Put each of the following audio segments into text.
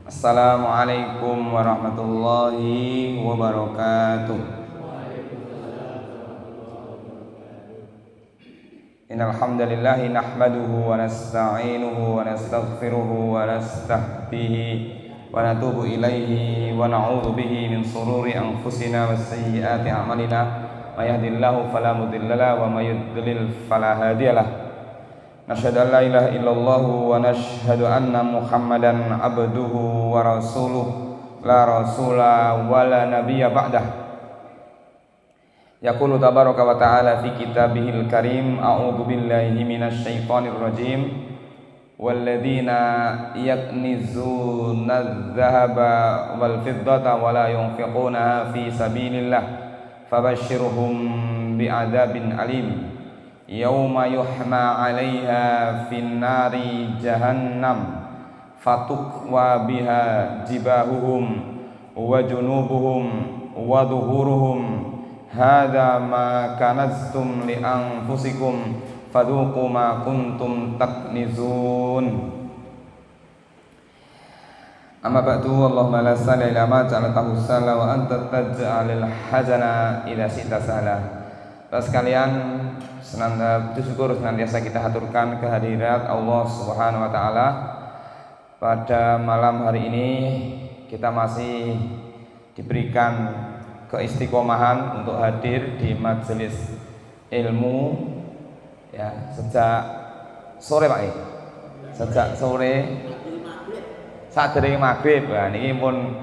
Assalamualaikum warahmatullahi wabarakatuh. Innal hamdalillah nahmaduhu wa nasta'inuhu wa nastaghfiruhu wa nastahdihi wa natubu ilaihi wa na'udzu bihi min shururi anfusina wa sayyiati a'malina. May yahdihillahu fala mudilla lahu wa may yudlil fala hadiyalah. Nasyhadu an la ilaha illallah wa nasyhadu anna Muhammadan abduhu wa rasuluh la rasula wa la nabiyya ba'dah. Yaqulu tabaraka wa ta'ala fi kitabihil karim, a'udzu billahi minasy syaithanir rajim. Walladzina yaknizuna adh-dhahaba wal fiddata wa la yunfiquna fi sabilillah fabashshirhum bi'adzabin alim. Yauma yuhma 'alaiha fin nari jahannam fatukwa biha jibahuhum wa junubuhum wa dhuhuruhum hadza ma kanaztum li anfusikum fadhuqu ma kuntum taknizun. Amma ba'du, Allahumma la sahla illa ma ja'altahu sahla wa anta taj'alul hazana idza syi'ta sahla. Bapak sekalian, syukur senantiasa kita haturkan kehadirat Allah Subhanahu wa taala. Pada malam hari ini kita masih diberikan keistiqomahan untuk hadir di majelis ilmu ya, sejak sore Pak. Sejak sore saat dari maghrib. Nah, ini pun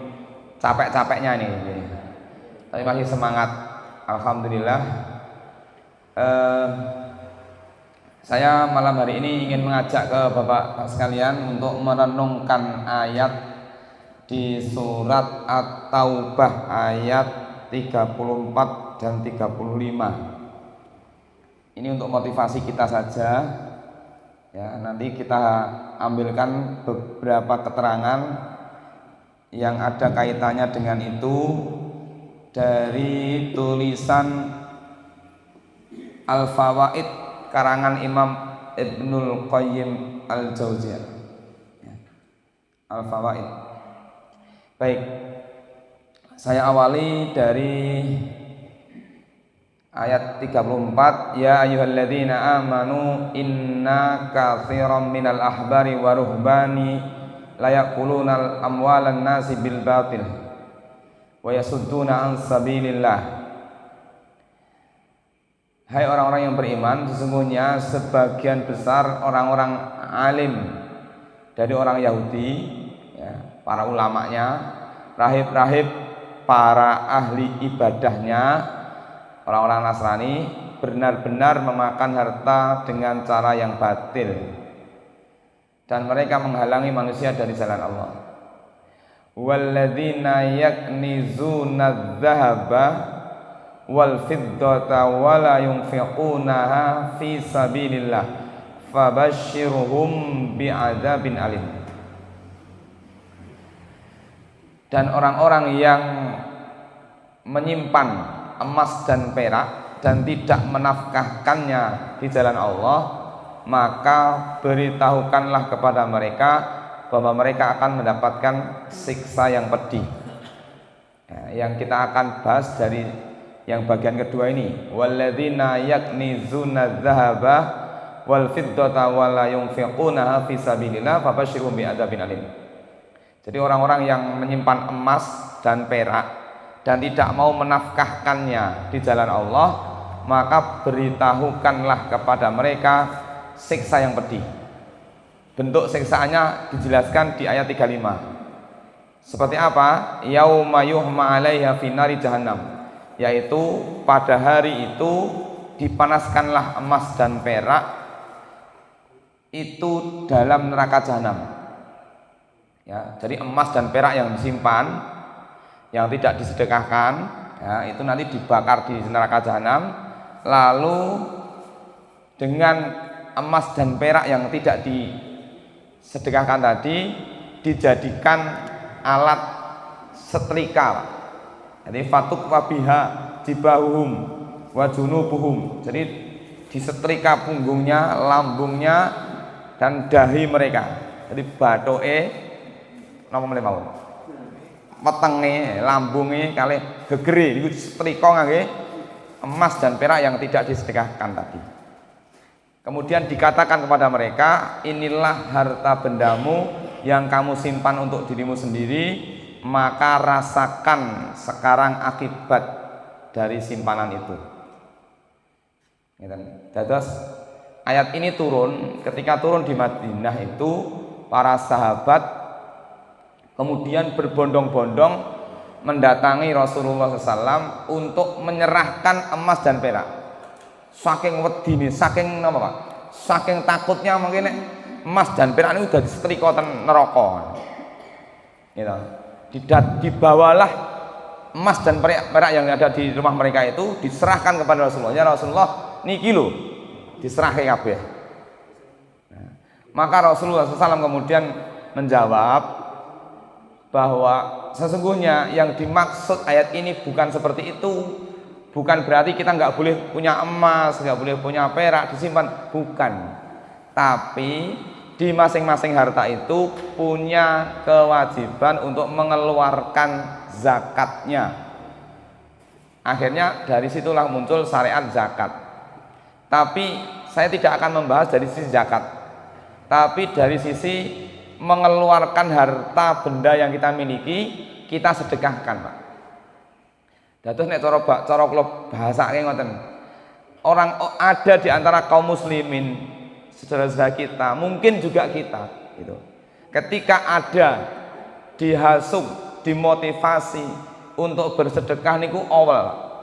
capek-capeknya nih. Tapi masih semangat, alhamdulillah. Saya malam hari ini ingin mengajak ke Bapak sekalian untuk merenungkan ayat di surat At-Taubah ayat 34 dan 35. Ini untuk motivasi kita saja. Ya, nanti kita ambilkan beberapa keterangan yang ada kaitannya dengan itu dari tulisan Al-Fawaid karangan Imam Ibnul Qayyim Al-Jauziyah. Al-Fawaid. Baik, saya awali dari ayat 34. Ya ayyuhalladzina amanu inna katsiran minal ahbari wa ruhbani la yaquluna amwalan nasi bil batil wa yasudduna an sabilillah. Hai orang-orang yang beriman, sesungguhnya sebagian besar orang-orang alim dari orang Yahudi, ya, para ulamanya, rahib-rahib, para ahli ibadahnya, orang-orang Nasrani, benar-benar memakan harta dengan cara yang batil, dan mereka menghalangi manusia dari jalan Allah. Walladzina yaknizuna adh-dhahaba wal fiddata wa la yunfiqunaha fi sabilillah fabashshirhum bi'adzabin alim. Dan orang-orang yang menyimpan emas dan perak dan tidak menafkahkannya di jalan Allah, maka beritahukanlah kepada mereka bahwa mereka akan mendapatkan siksa yang pedih. Yang kita akan bahas dari yang bagian kedua ini, walladzina yaknizuna dzahaba wal fiddata wa la yunfiqunaha fi sabilillah fabashshirhum bi'adzabin alim. Jadi orang-orang yang menyimpan emas dan perak dan tidak mau menafkahkannya di jalan Allah, maka beritahukanlah kepada mereka siksa yang pedih. Bentuk siksaannya dijelaskan di ayat 35. Seperti apa? Yauma yuhma 'alaiha fi nari jahannam, yaitu pada hari itu dipanaskanlah emas dan perak itu dalam neraka jahanam. Ya, jadi emas dan perak yang disimpan, yang tidak disedekahkan, ya, itu nanti dibakar di neraka jahanam. Lalu dengan emas dan perak yang tidak disedekahkan tadi dijadikan alat setrika. Jadi fatuk wabiha jibahuhum wa junubuhum. Jadi disetrika punggungnya, lambungnya dan dahi mereka. Jadi batoe napa meneh mawon? Wetenge, lambunge kalih gegere niku setrika ngangge emas dan perak yang tidak disedekahkan tadi. Kemudian dikatakan kepada mereka, inilah harta bendamu yang kamu simpan untuk dirimu sendiri, maka rasakan sekarang akibat dari simpanan itu. Dados ayat ini turun, ketika turun di Madinah itu para sahabat kemudian berbondong-bondong mendatangi Rasulullah SAW untuk menyerahkan emas dan perak. Saking wedine, saking napa Pak? Saking takutnya mungkin emas dan perak itu udah disetrika ten neraka. Gitu. Dibawalah emas dan perak yang ada di rumah mereka itu diserahkan kepada Rasulullah. Ya Rasulullah, niki lho diserahke kabeh. Nah, maka Rasulullah SAW kemudian menjawab bahwa sesungguhnya yang dimaksud ayat ini bukan seperti itu. Bukan berarti kita nggak boleh punya emas, nggak boleh punya perak disimpan, bukan. Tapi di masing-masing harta itu punya kewajiban untuk mengeluarkan zakatnya. Akhirnya dari situlah muncul syariat zakat. Tapi saya tidak akan membahas dari sisi zakat, tapi dari sisi mengeluarkan harta benda yang kita miliki, kita sedekahkan, Pak. Dados nek cara kula bahasake ngoten. Orang ada di antara kaum muslimin saudara-saudara kita, mungkin juga kita gitu. Ketika ada dihasut, dimotivasi untuk bersedekah niku awal.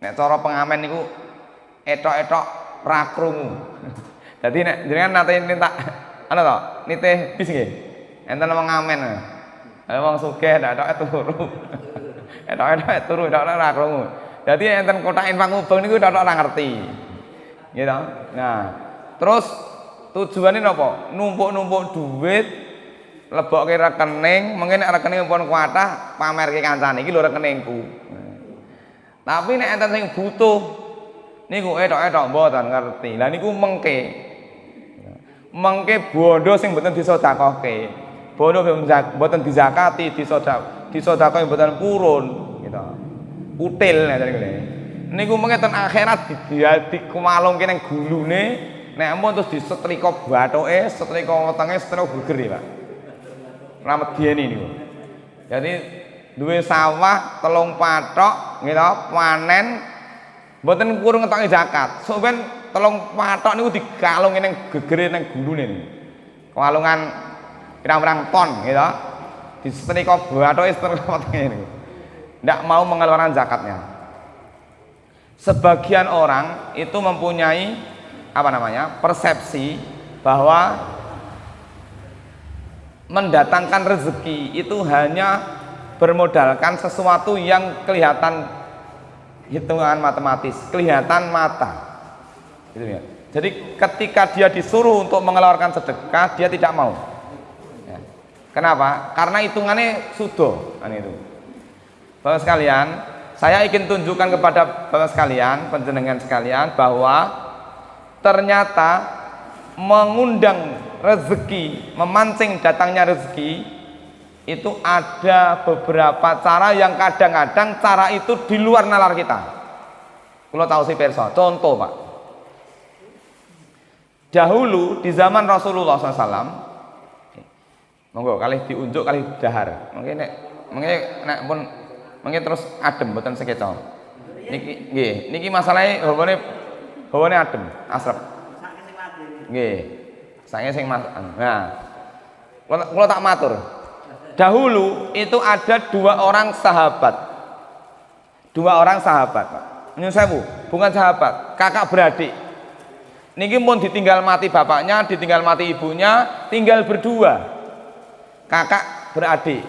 Nek cara pengamen niku etok-etok ra krungu. Dadi nek jenengan nate minta ana to, nitih bis nggih. Enten pengamen. Wong sugih ndak turu. Etok-etok turu ndak ora krungu. Dadi enten kotak infak mubeng niku ndak ora ngerti. Gitu. Nah, terus tujuane napa? Numpuk-numpuk duit lebokke rekening, mungkin nek rekening pun kuatah pamerke kancane iki lho rekeningku. Tapi nek enten sing butuh niku etok-etok mboten ngerti. Lah niku mengke bondo sing mboten disedekahke. Bondo mboten dizakati, disedekahi mboten purun gitu. Util nek niku. Niku mengke ten akhirat dikumalungke ning gulune, nek ampun terus disetrika bathuke, setrika wetenge, setrika gegere, Pak. Ora medeni niku. Jadi duwe sawah 3 pathok gitu, panen mboten kurang ngetoki zakat. Sampeyan 3 pathok niku dikalungi ning gegere ning gulune niku. Kalungan pirang-pirang ton gitu. Disetrika bathuke, setrika wetenge niku. Ndak mau mengeluarkan zakatnya. Sebagian orang itu mempunyai persepsi bahwa mendatangkan rezeki itu hanya bermodalkan sesuatu yang kelihatan hitungan matematis, kelihatan mata. Gitu ya. Jadi ketika dia disuruh untuk mengeluarkan sedekah, dia tidak mau. Ya. Kenapa? Karena hitungannya sudo, kan itu. Bapak sekalian, saya ingin tunjukkan kepada Bapak sekalian, panjenengan sekalian, bahwa ternyata mengundang rezeki, memancing datangnya rezeki itu ada beberapa cara yang kadang-kadang cara itu di luar nalar kita. Kalau tahu si perso, contoh Pak. Dahulu di zaman Rasulullah SAW, monggo kali diunjuk kali dahar, mungkin terus adem, bukan sekeco. Niki masalahnya hawane adem, asrep. Nggih. Sange sing mas. Nah, kula tak matur. Dahulu itu ada 2 orang sahabat. 2 orang sahabat, Pak. Nyun sewu, bukan sahabat, kakak beradik. Niki pun ditinggal mati bapaknya, ditinggal mati ibunya, tinggal berdua. Kakak beradik.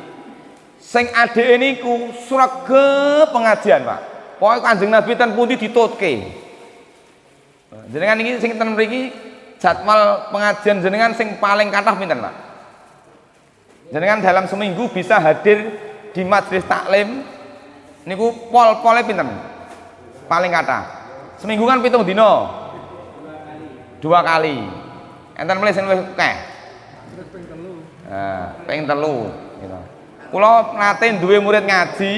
Sing adike niku sregep pengajian, Pak. Pokoke Kanjeng Nabi ten pundi ditutke. Jenengan niki sing ten mriki jadwal pengajian jenengan sing paling kathah pinten, Pak? Jenengan dalam seminggu bisa hadir di majelis taklim niku pol-pole pinten? Paling kathah. Seminggu kan 7 dina. 2 kali. Enten mulai sing luwih akeh. Nah, ping 3 gitu. Kula nate duwe murid ngaji,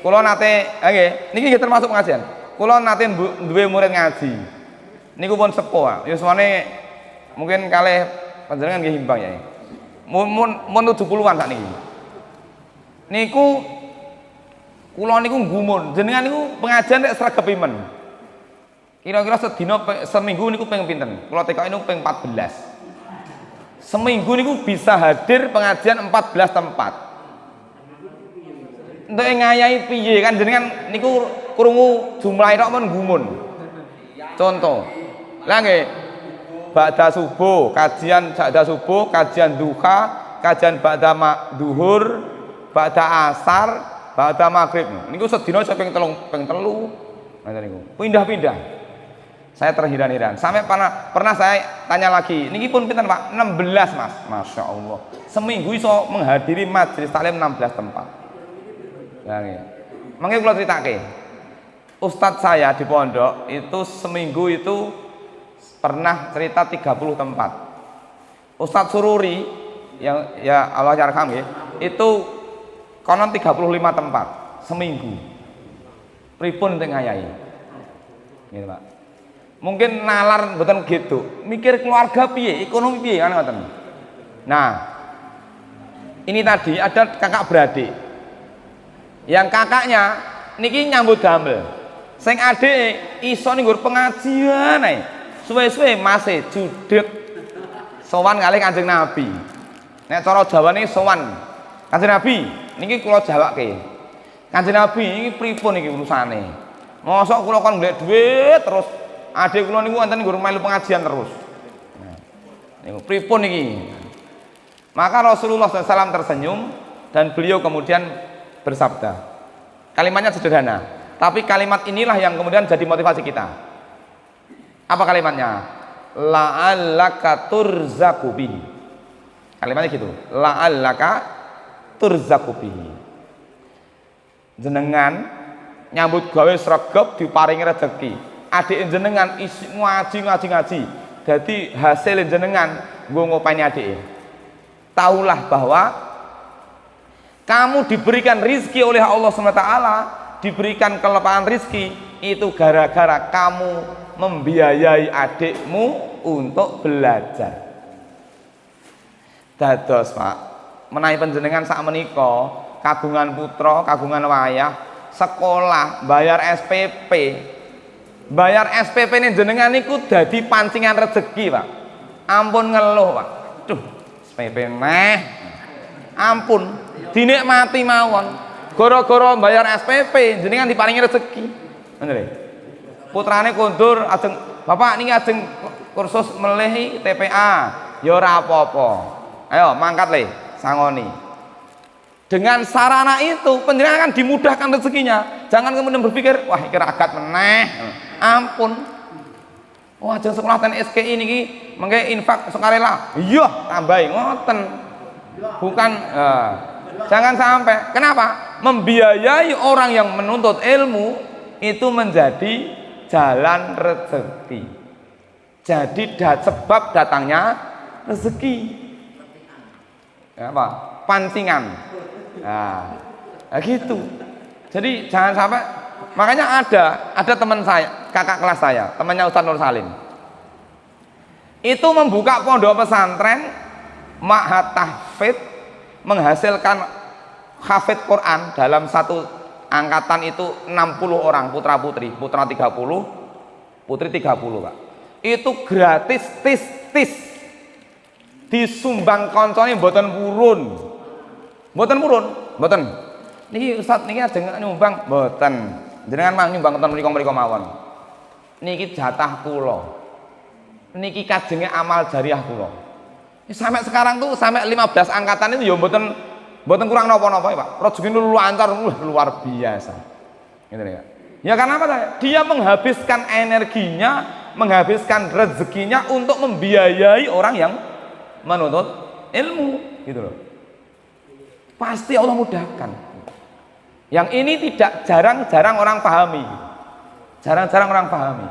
kula nate nggih, niki nggih termasuk pengajian. Kula nate duwe murid ngaji. Niku pun sepuh, yuswane mungkin kalih panjenengan nggih himbang ya. Mun 70-an sakniki. Niku kula niku nggumun, jenengan niku pengajian nek sregepimen. Kira-kira seminggu niku ping pinten? Kula tekoki niku ping 14. Seminggu niku bisa hadir pengajian 14 tempat. Entuk ngayahi piye kan jenengan niku krungu jumlahe tok men gumun. Contoh. Lah nggih, ba'da subuh, kajian ba'da subuh, kajian duha, kajian ba'da duhur, ba'da asar, ba'da maghrib. Niku sedina ping 3, ping 3. Ngoten niku. Pindah-pindah. Saya terheran-heran. Sampai pernah saya tanya lagi, niki pun pinten Pak? 16 Mas. Masya Allah. Seminggu iso menghadiri majelis taklim 16 tempat. Ya nggih. Mangke kula critake. Ustadz saya di pondok itu seminggu itu pernah cerita 30 tempat. Ustadz Sururi yang ya Allah yarham ya, itu konon 35 tempat seminggu. Pripun teng ngayahi. Gitu Pak. Mungkin nalar mboten gitu. Mikir keluarga piye, ekonomi piye kan ngoten. Nah, ini tadi ada kakak beradik. Yang kakaknya niki nyambut damel. Sing adik iso ning nggur pengajian ae. Suwe-suwe masih judeg sowan kalih Kanjeng Nabi. Nek cara Jawane sowan Kanjeng Nabi niki kula jawake. Kanjeng Nabi iki pripun iki urusane? Mosok kula kon golek dhuwit terus adik kula niku wonten nggur melu pengajian terus. Nah, niku pripun iki? Maka Rasulullah SAW tersenyum dan beliau kemudian bersabda. Kalimatnya sederhana, tapi kalimat inilah yang kemudian jadi motivasi kita. Apa kalimatnya? La'allaka turzaku bihi. Kalimatnya gitu. La'allaka turzaku bihi. Jenengan nyambut gawe sregep diparingi rezeki. Adik jenengan isi ngaji. Jadi hasil jenengan nggo ngopeni adik. Taulah bahwa kamu diberikan rizki oleh Allah SWT, diberikan kelimpahan rizki itu gara-gara kamu membiayai adikmu untuk belajar. Dados Pak, menawi panjenengan sak menika kagungan putra, kagungan wayah, sekolah, bayar SPP. Bayar SPP ini jenengan niku dadi pancingan rezeki, Pak. Ampun ngeluh, Pak. Duh, SPP meh. Ampun, dinikmati mawon. Gara-gara bayar SPP jenengan diparingi rezeki. Ngono lho. Putrane kondur ajeng Bapak niki ajeng kursus melehi TPA ya ora apa-apa. Ayo mangkat le sangoni. Dengan sarana itu panjenengan akan dimudahkan rezekinya. Jangan kemudian berpikir wah iki ragat meneh. Ampun. Wah ajeng sekolah ten SKI niki mengke infak sukarela. Iya tambahi ngoten. Bukan jangan sampai. Kenapa? Membiayai orang yang menuntut ilmu itu menjadi jalan rezeki. Jadi sebab datangnya rezeki. Ya, apa? Pancingan. Nah, gitu. Jadi jangan sampai. Makanya ada teman saya, kakak kelas saya, temannya Ustaz Nur Salim. Itu membuka pondok pesantren Ma'had Tahfidz, menghasilkan hafid Quran dalam satu angkatan itu 60 orang putra putri 30, putri 30 Pak. Itu gratis tis disumbang koncone mboten purun. Mboten. Niki Ustaz niki ajeng nyumbang mboten. Jenengan mang nyumbang wonten mriku mawon. Niki jatah kula. Niki kajenge amal jariah kula. Sampai sekarang tuh sampai 15 angkatan itu ya mboten kurang napa-napa ya Pak. Rezeki lancar luar biasa. Gitu ya. Ya karena apa? Dia menghabiskan energinya, menghabiskan rezekinya untuk membiayai orang yang menuntut ilmu, gitu loh. Pasti Allah mudahkan. Yang ini tidak jarang-jarang orang pahami. Jarang-jarang orang pahami.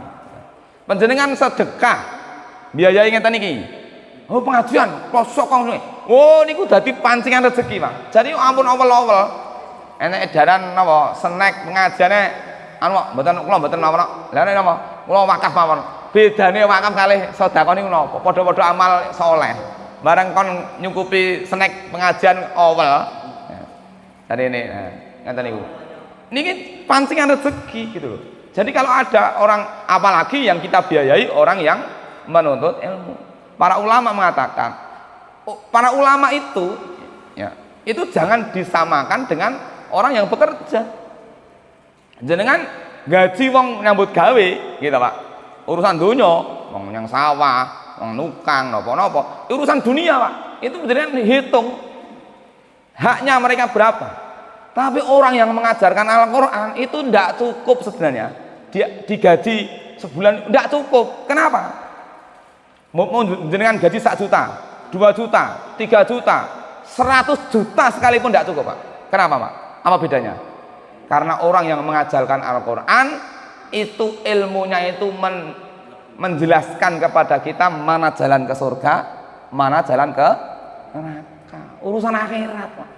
Panjenengan sedekah biayai ngeten iki. Oh pengajian, kosok kong Oh niku dadi pancingan rezeki, Pak. Jadi ampun awal-awal enek edaran napa snack pengajiane anu mboten kula mboten napa. Lah nek napa? Kula wakaf mawon. Bedane wakaf kalih sedekah niku napa? Padha-padha amal saleh. Bareng kon nyukupi snack pengajian awal. Tadi ini ngeten niku. Niki pancingan rezeki gitu loh. Jadi kalau ada orang apalagi yang kita biayai orang yang menuntut ilmu. Para ulama mengatakan, para ulama itu ya, itu jangan disamakan dengan orang yang bekerja. Jenengan gaji wong nyambut gawe gitu, Pak. Urusan dunia, wong yang sawah, wong nukang napa-napa, urusan dunia, Pak. Itu jenengan hitung haknya mereka berapa. Tapi orang yang mengajarkan Al-Qur'an itu tidak cukup sebenarnya. Dia digaji sebulan tidak cukup. Kenapa? Mau jenengan gaji 1 juta, 2 juta, 3 juta, 100 juta sekalipun tidak cukup, Pak. Kenapa, Pak? Apa bedanya? Karena orang yang mengajarkan Al-Qur'an itu ilmunya itu menjelaskan kepada kita mana jalan ke surga, mana jalan ke neraka. Urusan akhirat, Pak.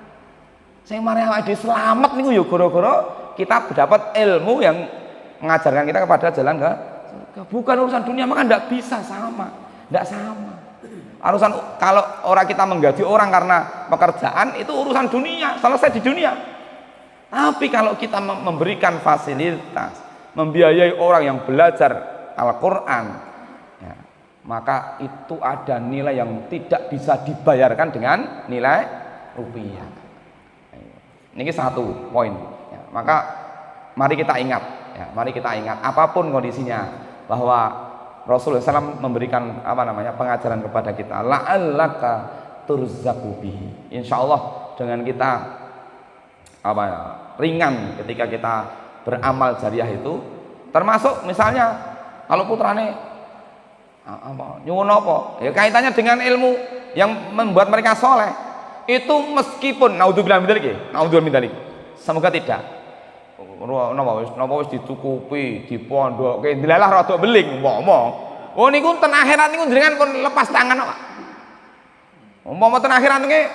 Sing mari awake dhewe slamet niku ya gara-gara kita dapat ilmu yang mengajarkan kita kepada jalan ke surga. Bukan urusan dunia, maka tidak bisa sama. Tidak sama. Urusan kalau orang kita menggaji orang karena pekerjaan itu urusan dunia, selesai di dunia. Tapi kalau kita memberikan fasilitas, membiayai orang yang belajar Al-Qur'an, ya, maka itu ada nilai yang tidak bisa dibayarkan dengan nilai rupiah. Ini satu poin. Ya, maka mari kita ingat, ya, mari kita ingat apapun kondisinya bahwa Rasulullah SAW memberikan pengajaran kepada kita. La'allaka turzaku bihi. Insya Allah dengan kita ringan ketika kita beramal jariah itu, termasuk misalnya kalau putrane nyuwun apa, ya kaitannya dengan ilmu yang membuat mereka soleh. Itu meskipun naudzubillah min dzalik, semoga tidak napa wis dicukupi dipondokke dilalah rada beling ngomong oh niku ten akhirat niku jenengan kon lepas tangan kok umpama ten akhirat niki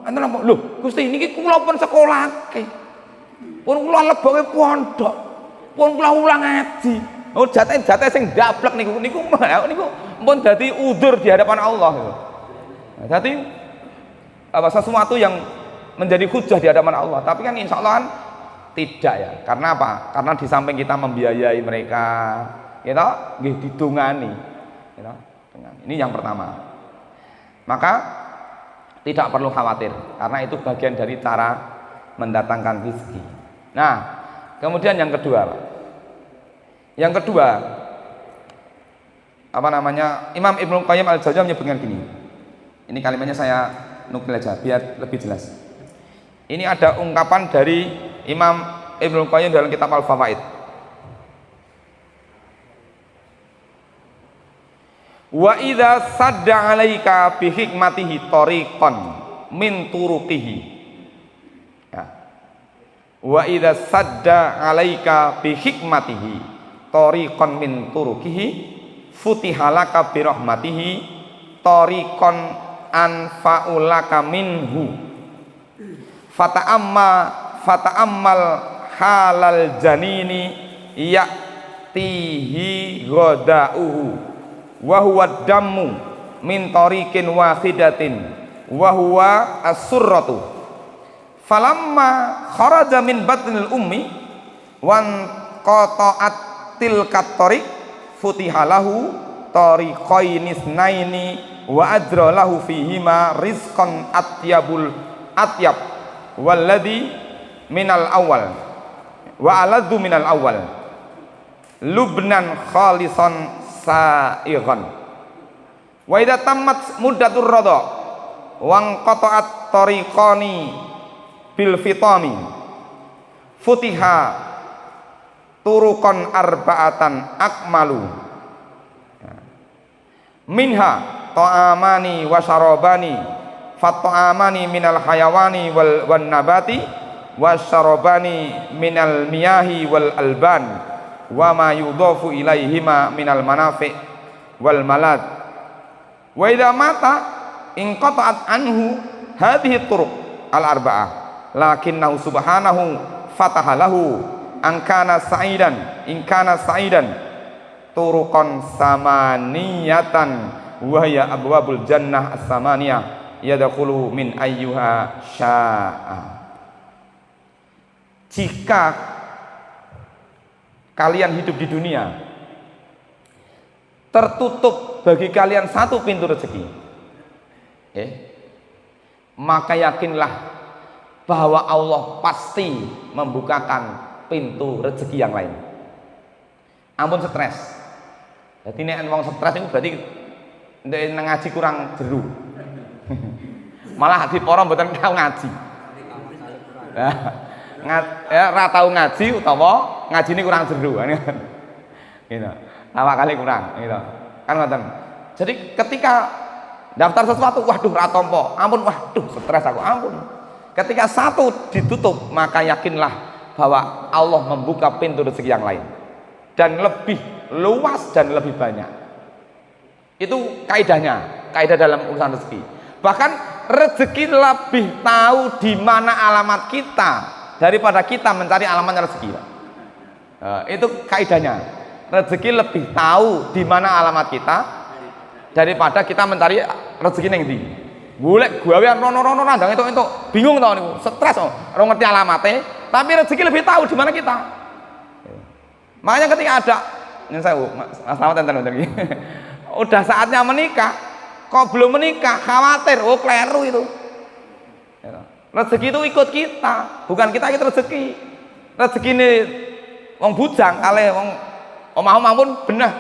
enten apa lho Gusti niki kula pun sekolahke pun kula leboke pondok pun kula ulang ngaji oh jate sing ndablek niku pun dadi udzur di hadapan Allah gitu. Jadi sesuatu yang menjadi hujah di hadapan Allah. Tapi kan insya Allah kan tidak ya. Karena apa? Karena di samping kita membiayai mereka, kita didungani. Ini yang pertama. Maka tidak perlu khawatir, karena itu bagian dari cara mendatangkan rezeki. Nah, kemudian yang kedua, Pak. Yang kedua, Imam Ibnu Qayyim al-Jauziyah menyebutkan gini. Ini kalimatnya saya nukil aja biar lebih jelas. Ini ada ungkapan dari Imam Ibnu Qayyim dalam kitab Al-Fawaid. Wa idza sadda 'alaika bi hikmatihi tariqan min turuqihi. Ya. Wa idza sadda 'alaika bi hikmatihi tariqan min turuqihi futihalaka bi rahmatihi tariqan anfa'ulaka minhu fata'ammal halal janini ya'tihi ghada'uhu wa huwa dammu min tariqin wahidatin wa huwa as-surratu falamma kharaja min batnil ummi wan qata'at tilkat tariq futihalahu tariqaini isnaini wa adra lahu fihima rizqan atyab walladhi minal awal wa aladdu minal awal lubnan khalisan sa'igan wa idza tammat muddatur radha wa qata'at tariqani bil fitami futiha turuqan arba'atan akmalu minha ta'amani wa syarabani fat'amani minal hayawani wal nabati wa syarabani minal miyahi wal alban wa ma yudhafu ilaihima minal manafi wal malad Wa idza mata inqata'at anhu hadhihi turuq al-arba'ah lakinnahu subhanahu fataha lahu an kana sa'idan in kana sa'idan turuqan samaniyatan wa hiya abwabul jannah as-samaniyah yadkhulu min ayyuha syaa. Jika kalian hidup di dunia tertutup bagi kalian satu pintu rezeki, maka yakinlah bahwa Allah pasti membukakan pintu rezeki yang lain. Ampun stres. Jadi nek wong stres itu berarti ndek ngaji kurang jeru. Malah di poro mboten tau ngaji. Ra tau ngaji utawa ngajine kurang jeru. Gitu. Awak kali kurang gitu. Kan ngoten. Jadi ketika daftar sesuatu, waduh ra tampa. Ampun, waduh stres aku, ampun. Ketika satu ditutup, maka yakinlah bahwa Allah membuka pintu rezeki yang lain dan lebih luas dan lebih banyak. Itu kaidahnya, kaidah dalam urusan rezeki. Bahkan rezeki lebih tahu di mana alamat kita daripada kita mencari alamatnya rezeki. Itu kaidahnya. Rezeki lebih tahu di mana alamat kita daripada kita mencari rezeki yang tinggi. Golek gawean rono-rono nandang itu bingung tau niku, stres ora ngerti alamate, tapi rezeki lebih tahu di mana kita. Makanya ketika ada ini saya Mas Slamet enten iki. Udah saatnya menikah, kok belum menikah, khawatir, oh kleru itu. Rezeki itu ikut kita, bukan kita ikut rezeki. Rezeki ini wong bujang kali wong omah-omah pun benah.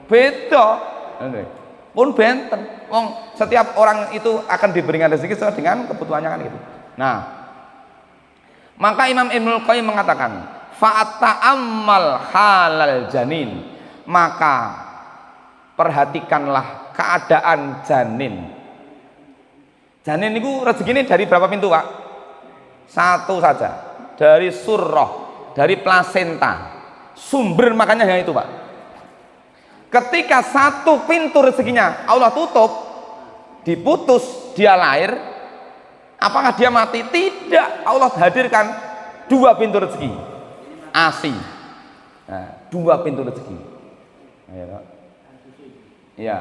Beda. Pun benten. Wong setiap orang itu akan diberikan rezeki sesuai dengan kebutuhannya kan gitu. Nah, maka Imam Ibnul Qayyim mengatakan, fa'ata'ammal halal janin, maka perhatikanlah keadaan janin. Janin itu rezekinya dari berapa pintu, Pak? Satu saja, dari surroh, dari plasenta. Sumber makannya hanya itu, Pak. Ketika satu pintu rezekinya Allah tutup, diputus, dia lahir, apakah dia mati? Tidak. Allah hadirkan dua pintu rezeki, ASI. Nah, dua pintu rezeki. Ya,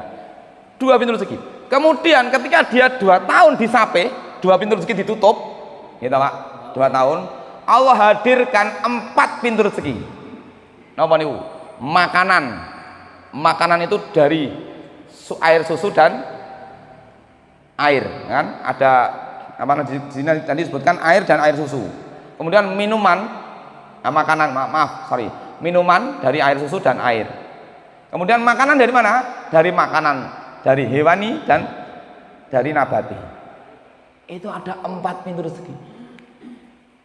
dua pintu rezeki. Kemudian ketika dia 2 tahun disape, dua pintu rezeki ditutup, gitu Pak, 2 tahun, Allah hadirkan 4 pintu rezeki. Napa niku? Makanan. Makanan itu dari air susu dan air, kan? Ada apa di sini tadi disebutkan air dan air susu. Kemudian minuman, makanan, minuman dari air susu dan air. Kemudian makanan dari mana? Dari makanan dari hewani dan dari nabati. Itu ada 4 pintu rezeki.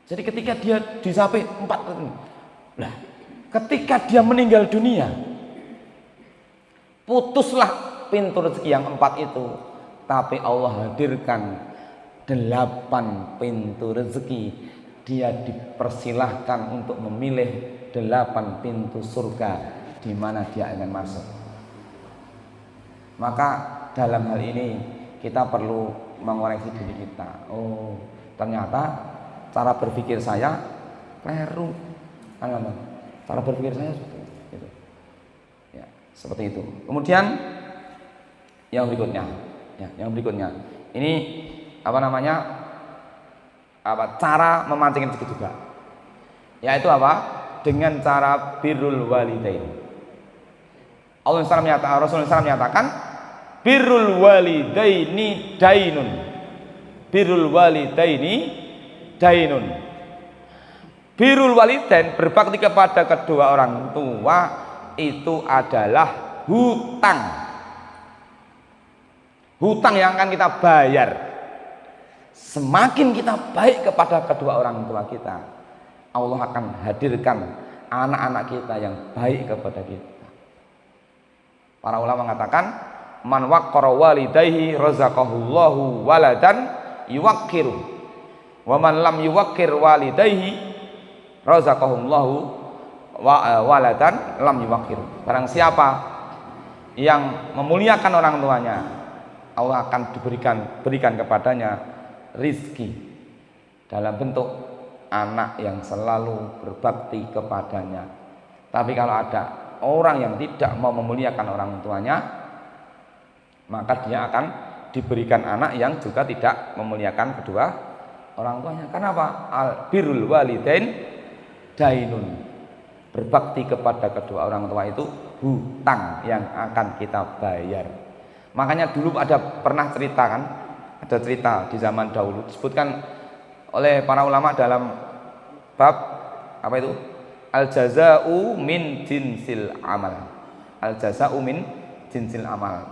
Jadi ketika dia disapai 4, nah, ketika dia meninggal dunia, putuslah pintu rezeki yang 4 itu, tapi Allah hadirkan 8 pintu rezeki. Dia dipersilahkan untuk memilih 8 pintu surga di mana dia akan masuk. Maka dalam hal ini kita perlu mengoreksi diri kita. Oh, ternyata cara berpikir saya keliru. Cara berpikir saya seperti itu. Ya, seperti itu. Kemudian yang berikutnya, ini apa namanya? Cara memancing rezeki juga. Yaitu apa? Dengan cara birrul walidain. Rasulullah menyatakan birrul walidaini dainun. Birrul walidaini dainun. Birrul walidain, berbakti kepada kedua orang tua, itu adalah hutang. Hutang yang akan kita bayar. Semakin kita baik kepada kedua orang tua kita, Allah akan hadirkan anak-anak kita yang baik kepada kita. Para ulama mengatakan, man waqqara walidayhi razaqahullahu waladan yuwaqqiru, wa man lam yuwaqqir walidayhi razaqahullahu waladan lam yuwaqqiru. Barang siapa yang memuliakan orang tuanya, Allah akan berikan kepadanya rizki dalam bentuk anak yang selalu berbakti kepadanya. Tapi kalau ada orang yang tidak mau memuliakan orang tuanya, maka dia akan diberikan anak yang juga tidak memuliakan kedua orang tuanya. Kenapa? Al birrul walidain dainun. Berbakti kepada kedua orang tua itu hutang yang akan kita bayar. Makanya dulu pernah cerita kan, ada cerita di zaman dahulu disebutkan oleh para ulama dalam bab apa itu? Al jaza'u min jinsil amal. Al jaza'u min jinsil amal.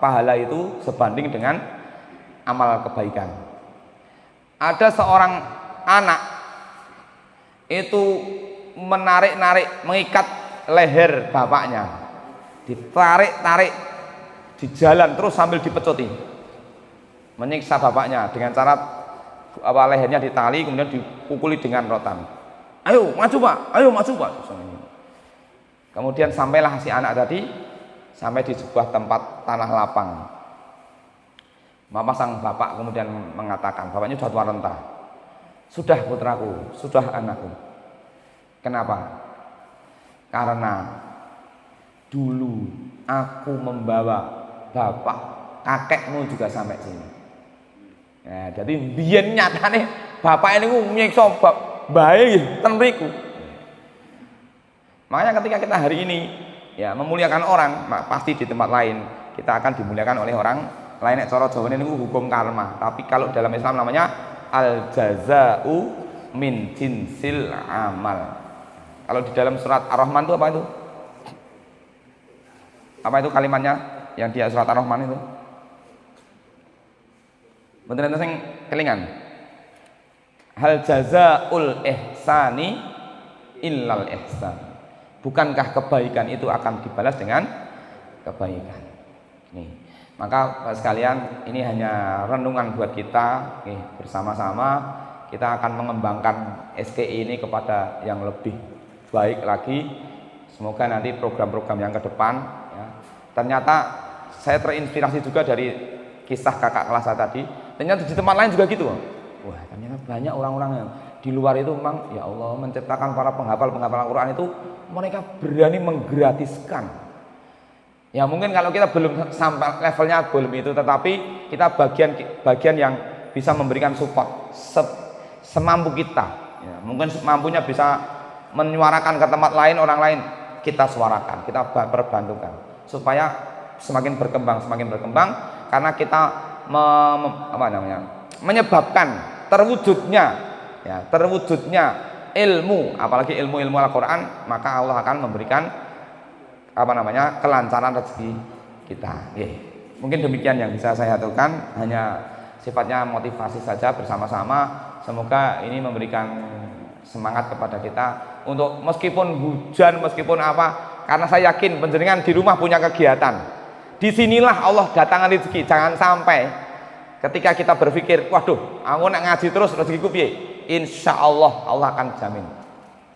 Pahala itu sebanding dengan amal kebaikan. Ada seorang anak itu mengikat leher bapaknya, ditarik-tarik di jalan terus sambil dipecuti, menyiksa bapaknya dengan cara lehernya ditali kemudian dipukuli dengan rotan. Ayo maju pak, ayo maju pak. Kemudian sampailah si anak tadi sampai di sebuah tempat tanah lapang. Maka sang bapak kemudian mengatakan, bapaknya sudah tua renta, sudah putraku, sudah anakku. Kenapa? Karena dulu aku membawa bapak kakekmu juga sampai sini. Nah, jadi biyen nyatane bapak ini nyiksa bae ten mriku. Makanya ketika kita hari ini ya memuliakan orang, pasti di tempat lain kita akan dimuliakan oleh orang lain. Nek cara Jawane niku hukum karma. Tapi kalau dalam Islam namanya al jaza'u min jinsil amal. Kalau di dalam surat Ar-Rahman itu apa itu? Apa itu kalimatnya yang di surat Ar-Rahman itu? Bener sing kelingan. Hal jazaul ihsani illal ihsan. Bukankah kebaikan itu akan dibalas dengan kebaikan? Nih, maka sekalian ini hanya renungan buat kita. Bersama-sama kita akan mengembangkan SKI ini kepada yang lebih baik lagi. Semoga nanti program-program yang ke depan ya. Ternyata saya terinspirasi juga dari kisah kakak kelas saya tadi. Ternyata di tempat lain juga gitu. Wah, ternyata banyak orang-orang yang di luar itu memang ya Allah menciptakan para penghafal Al-Quran itu mereka berani menggratiskan. Ya mungkin kalau kita belum sampai levelnya belum itu, tetapi kita bagian yang bisa memberikan support semampu kita. Ya, mungkin mampunya bisa menyuarakan ke tempat lain, orang lain kita suarakan, kita perbantukan supaya semakin berkembang karena kita menyebabkan terwujudnya ilmu, apalagi ilmu Al-Quran, maka Allah akan memberikan kelancaran rezeki kita. Mungkin demikian yang bisa saya aturkan, hanya sifatnya motivasi saja bersama-sama. Semoga ini memberikan semangat kepada kita untuk meskipun hujan, meskipun apa, karena saya yakin panjenengan di rumah punya kegiatan. Disinilah Allah datangkan rezeki. Jangan sampai ketika kita berpikir, waduh, aku nak ngaji terus rezekiku piye? Insya Allah Allah akan jamin.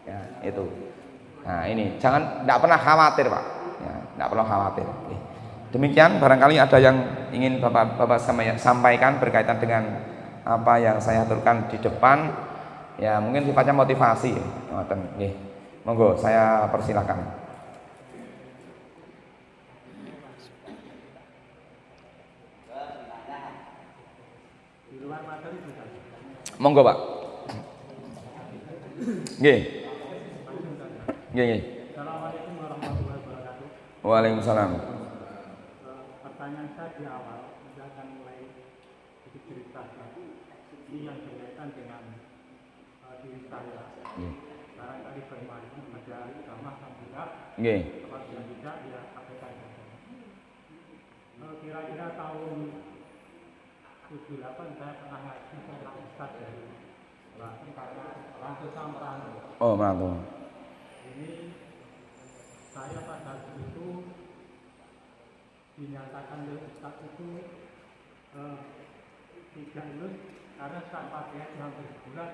Ya, itu. Nah ini tidak pernah khawatir pak. Ya, tidak pernah khawatir. Demikian barangkali ada yang ingin bapak sampaikan berkaitan dengan apa yang saya aturkan di depan. Ya mungkin sifatnya motivasi. Monggo saya persilahkan. Monggo pak. Nggih. Assalamualaikum warahmatullahi wabarakatuh. Waalaikumsalam. Pertanyaan saya di awal, saya akan mulai sedikit cerita. Ini yang berkaitan dengan diri saya. Barangkali bermanfaat ada agama yang tidak. Kalau yang tidak, ya sampaikan saja. Kira-kira tahun 78 saya pernah ngaji sama Ustaz dari Rangkuh Samrano. Oh, Rangkuh. Ini saya pada saat itu dinyatakan oleh Ustaz itu tidak lulus karena saat pakai hampir sebulan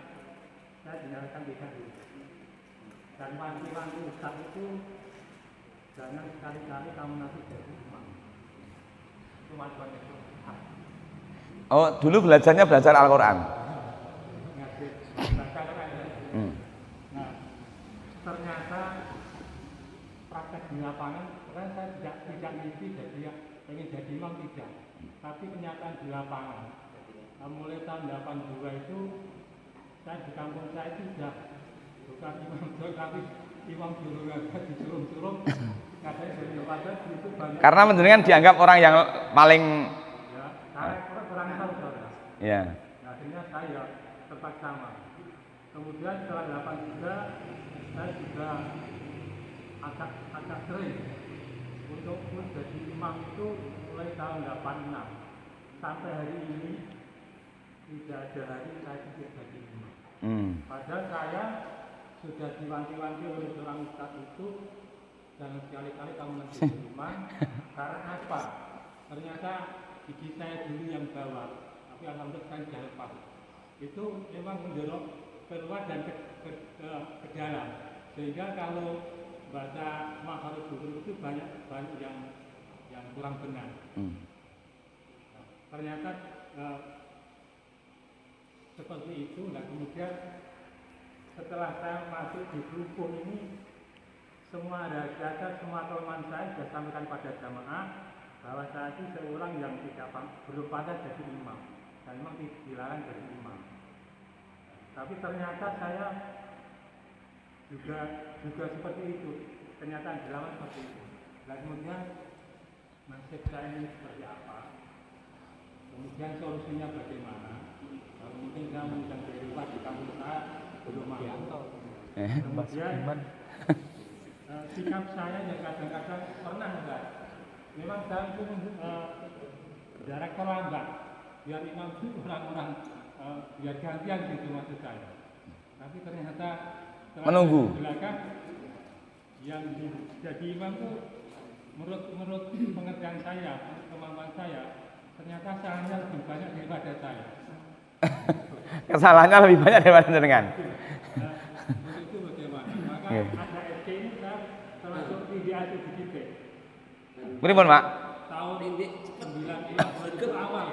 saya dinyatakan tidak lulus. Dan wanti-wanti Ustaz itu jangan sekali-kali kamu nanti jadi imam. Itu wajiban itu. Oh, dulu belajar Al-Quran. Ngaji baca kan ya. Nah, ternyata praktek di lapangan, kan saya tidak mimpi pengen jadi imam tidak. Tapi kenyataan di lapangan, mulai tahun 82 itu saya di kampung saya itu sudah bukan imam tapi imam juragan disuruh-suruh katanya jadi pada itu banyak. Karena menjenengan dianggap orang yang paling Ya, saya kurang tahu saudara. ya. Nah, akhirnya saya terpaksa sama. Kemudian setelah 83 saya juga agak sering untuk jadi imam itu mulai tahun 86 sampai hari ini tidak ada hari saya tidak jadi imam. Padahal saya sudah diwanti-wanti oleh seorang ustaz itu jangan sekali-kali kamu menjadi imam. Karena apa? Ternyata gigi saya dulu yang bawah, tapi alhamdulillah saya sudah lepas. Itu memang mendorong keluar dan ke dalam, sehingga kalau baca makhraj huruf itu banyak yang kurang benar. Nah, ternyata seperti itu. Nah, kemudian setelah saya masuk di kelompok ini, semua rahasia, semua kelemahan saya sudah sampaikan pada jamaah bahwa saya itu seorang yang belum pantas jadi imam, dan memang dilarang jadi imam. Tapi ternyata saya juga seperti itu, kenyataan di lapangan seperti itu. Dan kemudian nasib saya ini seperti apa, kemudian solusinya bagaimana. Mungkin saya mengundang dari luar di kampung saya belum mampu. Kemudian sikap saya yang kadang-kadang pernah enggak, memang saya itu jarak terlambat biar imam itu orang-orang biar gantian gitu maksud saya. Tapi ternyata menunggu belakang yang jadi imam itu menurut pengertian saya, kemampuan saya, ternyata salahnya lebih banyak daripada saya. Kesalahannya lebih banyak daripada jenengan. Itu bagaimana? Maka ada SD ini saya termasuk ideal sedikit. Pripun, Pak? Tahun 95 itu awal.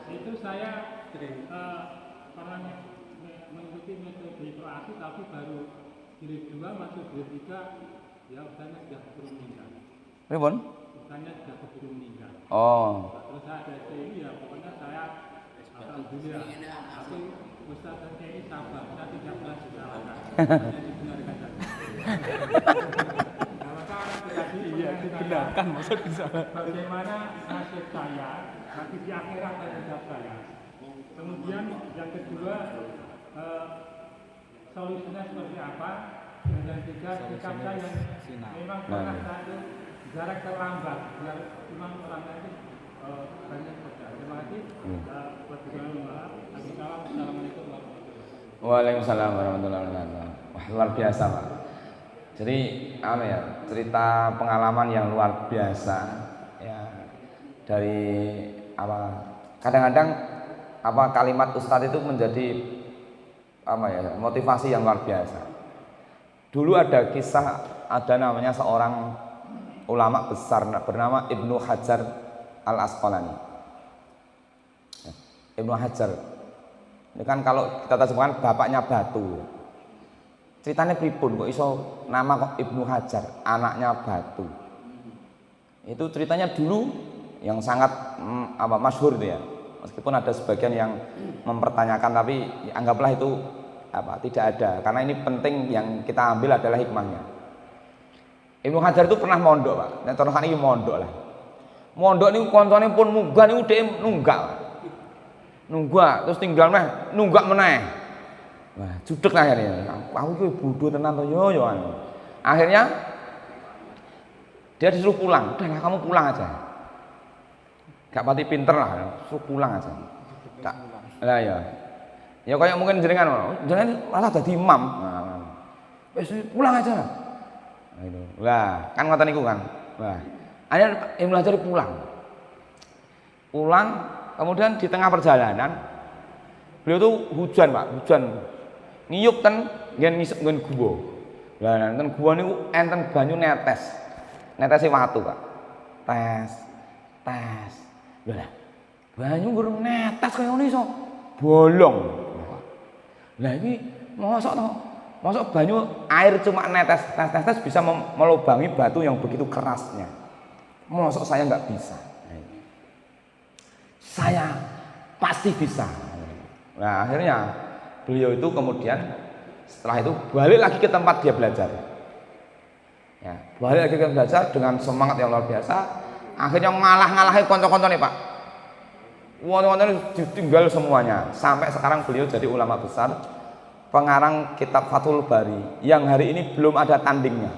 Itu saya pernah mengikuti metode proaktif, tapi baru jilid 2 masuk jilid 3 ya usahanya sudah keburu meninggal. Pripun? Usahanya sudah keburu meninggal. Oh. Terus saya ada STI ya pokoknya saya alhamdulillah. Tapi Ustaz dan STI sabar, saya tidak pernah disalahkan. Hanya dibenarkan saja. Iya, dibenarkan maksud disalahkan. Bagaimana nasib saya nanti di akhirat nasib saya. Kemudian yang kedua solusinya seperti apa, dan juga sikap saya yang memang pernah saya jarak terlambat biar imam orang nanti banyak saja. Terima kasih. Assalamualaikum warahmatullahi wabarakatuh. Waalaikumsalam warahmatullahi wabarakatuh. Wah, luar biasa, Pak. Jadi apa ya, cerita pengalaman yang luar biasa ya, dari apa, kadang-kadang apa kalimat Ustadz itu menjadi apa ya, motivasi yang luar biasa. Dulu ada kisah, ada namanya seorang ulama besar bernama Ibnu Hajar Al-Asqalani. Ibnu Hajar ini kan kalau kita terjemahkan bapaknya batu. Ceritanya pripun kok iso nama kok Ibnu Hajar, anaknya batu. Itu ceritanya dulu yang sangat apa masyhur itu ya. Meskipun ada sebagian yang mempertanyakan, tapi ya, anggaplah itu apa tidak ada, karena ini penting, yang kita ambil adalah hikmahnya. Ibnu Hajar itu pernah mondok, Pak. Nek terus iki mondok lah. Mondok niku koncone pun munggah niku dhek nunggak. Nunggak terus tinggal meh nunggak meneh. Wah, judek lah akhirnya. Aku ki bodoh tenan to yo. Akhirnya dia disuruh pulang. Udahlah kamu pulang aja. Gak pati pinter lah, suruh pulang aja. Tak. Lah ya. Ya kayak mungkin jenengan malah dadi imam. Nah, wis pulang aja. Nah, itu. Lah, kan ngoten niku kan. Wah. Akhirnya Ibnu Hajar pulang. Pulang, kemudian di tengah perjalanan beliau tuh hujan, Pak, hujan. Ngiyup ten nggen gua. Lah enten gua niku enten banyu netes. Netese watu, Pak. Tes. Lah banyu gurung netes kaya ngono iso bolong. Lah iki mosok to? Mosok banyu air cuma netes bisa melubangi batu yang begitu kerasnya. Mosok saya nggak bisa. Saya pasti bisa. Nah akhirnya beliau itu kemudian setelah itu balik lagi ke tempat dia belajar. Ya, balik lagi ke belajar dengan semangat yang luar biasa. Akhirnya ngalahin konco-konco nih Pak. Konco-konco ditinggal semuanya. Sampai sekarang beliau jadi ulama besar, pengarang kitab Fathul Bari yang hari ini belum ada tandingnya.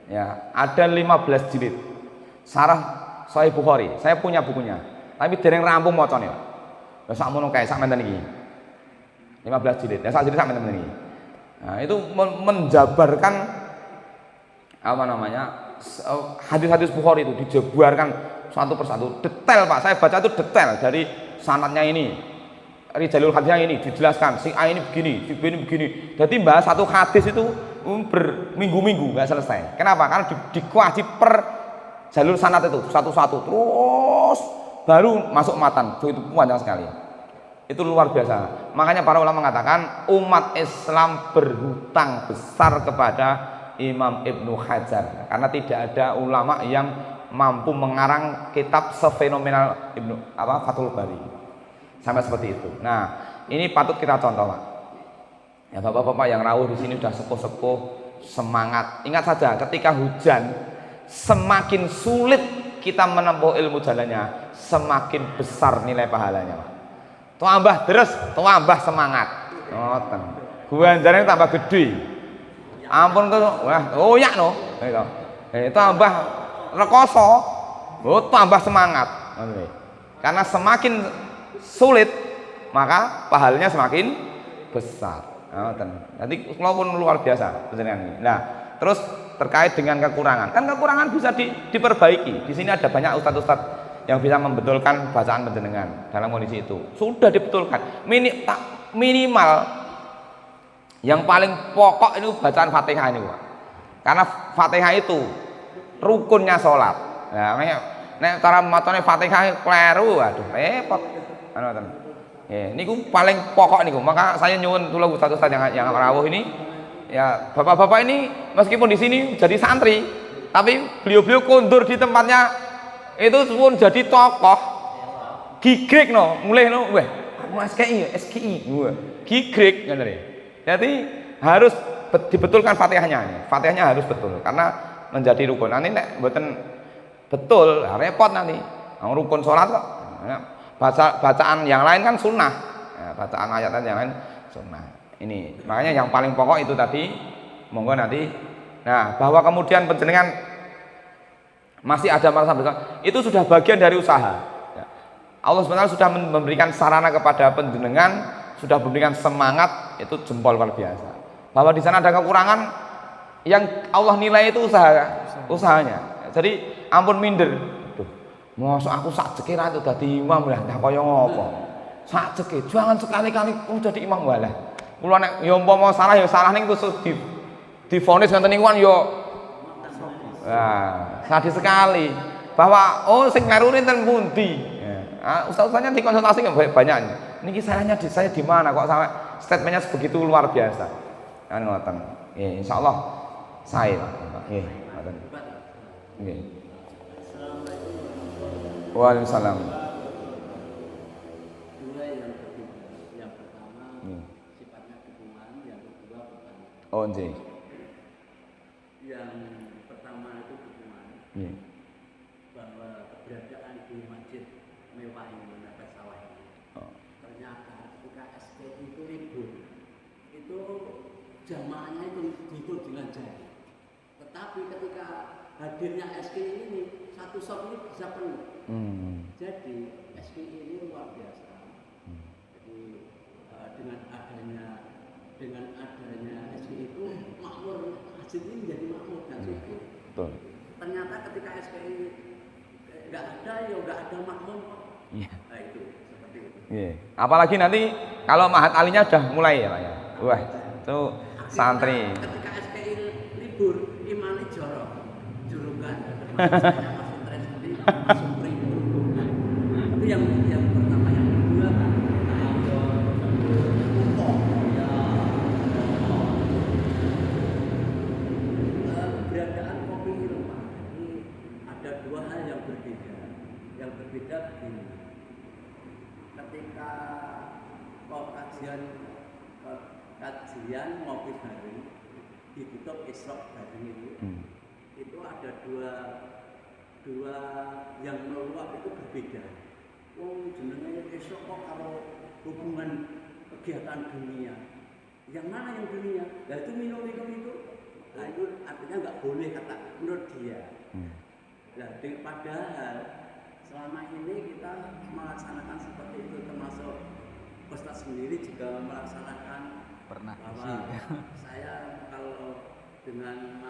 Ya, ada 15 jilid. Sarah Sahih Bukhari. Saya punya bukunya. Tapi dereng rampung macane, Pak. Lah sakmono kae sak menten iki. 15 jilid. Ya sak jilid sak menten iki. Nah, itu menjabarkan apa namanya? Hadis-hadis Bukhari itu dijabarkan satu persatu. Detail, Pak. Saya baca itu detail dari sanadnya ini. Rijalul hadisnya ini dijelaskan, si A ini begini, si B ini begini. Jadi bahas satu hadis itu berminggu-minggu nggak selesai. Kenapa? Karena dikuaci per jalur sanad itu satu-satu terus baru masuk matan. Itu panjang sekali. Itu luar biasa. Makanya para ulama mengatakan umat Islam berhutang besar kepada Imam Ibnu Hajar karena tidak ada ulama yang mampu mengarang kitab sefenomenal Fathul Bari. Sampai seperti itu. Nah, ini patut kita contoh, Pak. Ya, bapak-bapak yang rawuh di sini sudah sepuh-sepuh, semangat. Ingat saja, ketika hujan, semakin sulit kita menempuh ilmu jalannya, semakin besar nilai pahalanya, Pak. Tambah terus, tambah semangat. Ngoten. Ganjarane tambah gede. Ampun wah, oyak no. Gitu. Tambah rekoso, tambah semangat. Karena semakin sulit maka pahalanya semakin besar. Nanti walaupun luar biasa penjenengan ini. Nah, terus terkait dengan kekurangan, kan kekurangan bisa diperbaiki. Di sini ada banyak ustadz-ustadz yang bisa membetulkan bacaan penjenengan dalam kondisi itu. Sudah dibetulkan. Minimal yang paling pokok ini bacaan Fatihah ini, Pak. Karena Fatihah itu rukunnya sholat. Nah, nek cara macane Fatihah kleru, aduh repot. Niku paling pokok niku. Maka saya nyuwun kula ustaz-ustaz yang rawuh ini, ya bapak-bapak ini meskipun di sini jadi santri, tapi beliau-beliau kondur di tempatnya itu pun jadi tokoh. Gigrek no, mulai no, SKI, gigrek ngono lho. Jadi harus dibetulkan Fatihahnya. Fatihahnya harus betul karena menjadi rukun. Nanti nek mboten betul, repot nanti. Rukun salat kok. Bacaan yang lain kan sunnah, ya, bacaan ayat yang lain sunnah. Ini makanya yang paling pokok itu tadi, monggo nanti. Nah, bahwa kemudian penjenengan masih ada merasa besar, itu sudah bagian dari usaha. Ya. Allah SWT sudah memberikan sarana kepada penjenengan, sudah memberikan semangat, itu jempol luar biasa. Bahwa di sana ada kekurangan, yang Allah nilai itu usahanya. Jadi ampun minder. Mosok aku sak jeke ra dadi imam lah, tak kaya ngopo. Sak jeke, jangan sekali-kali aku dadi imam walah. Kula nek ya umpama salah ya salah ning terus divonis ngoten niku kan ya sadis sekali. Bahwa sing kleru ten pundi. Ya. Ustaz-ustaznya dikonsultasi banyak. Niki salahnya saya di mana kok sampai statementnya sebegitu luar biasa. Kan ngoten. Nggih, insyaallah saya. Nggih, ngoten. Nggih. Waalaikumsalam. Dua yang pertama sifatnya dukungan, yang kedua pertanyaan. Oh, nggih. Yang pertama itu dukungan. Bahwa keberadaan di masjid mewah ini mendapat sawah ini. Ternyata ketika SPI itu ribut, itu jamaahnya itu dihitung dengan jari. Tetapi ketika hadirnya SPI ini, satu shop ini bisa penuh. Jadi SPI ini luar biasa. Jadi dengan adanya SPI itu makmur, masjid ini menjadi makmur dan subur. Ternyata ketika SPI nggak ada, ya nggak ada makmur. Nah itu seperti itu. Apalagi nanti kalau Mahat Alinya sudah mulai ya Pak ya. Wah, itu santri. Ketika SKI libur, imani jorok, jurukan. Saya masuk tren sendiri, masuk libur. Itu yang pertama, yang kedua kan pupok. Ya. Keberadaan kopi rumah ini ada dua hal yang berbeda. Yang berbeda begini. Ketika kajian ngopi bareng ditutup isrok bareng itu ada dua yang meluap itu berbeda. Oh jenenge esok kok kalau hubungan kegiatan dunia, yang mana yang dunia? Nah itu minum itu, nah itu artinya nggak boleh kata menurut dia. Nah padahal selama ini kita melaksanakan seperti itu, termasuk Ustaz sendiri juga melaksanakan bahwa saya kalau dengan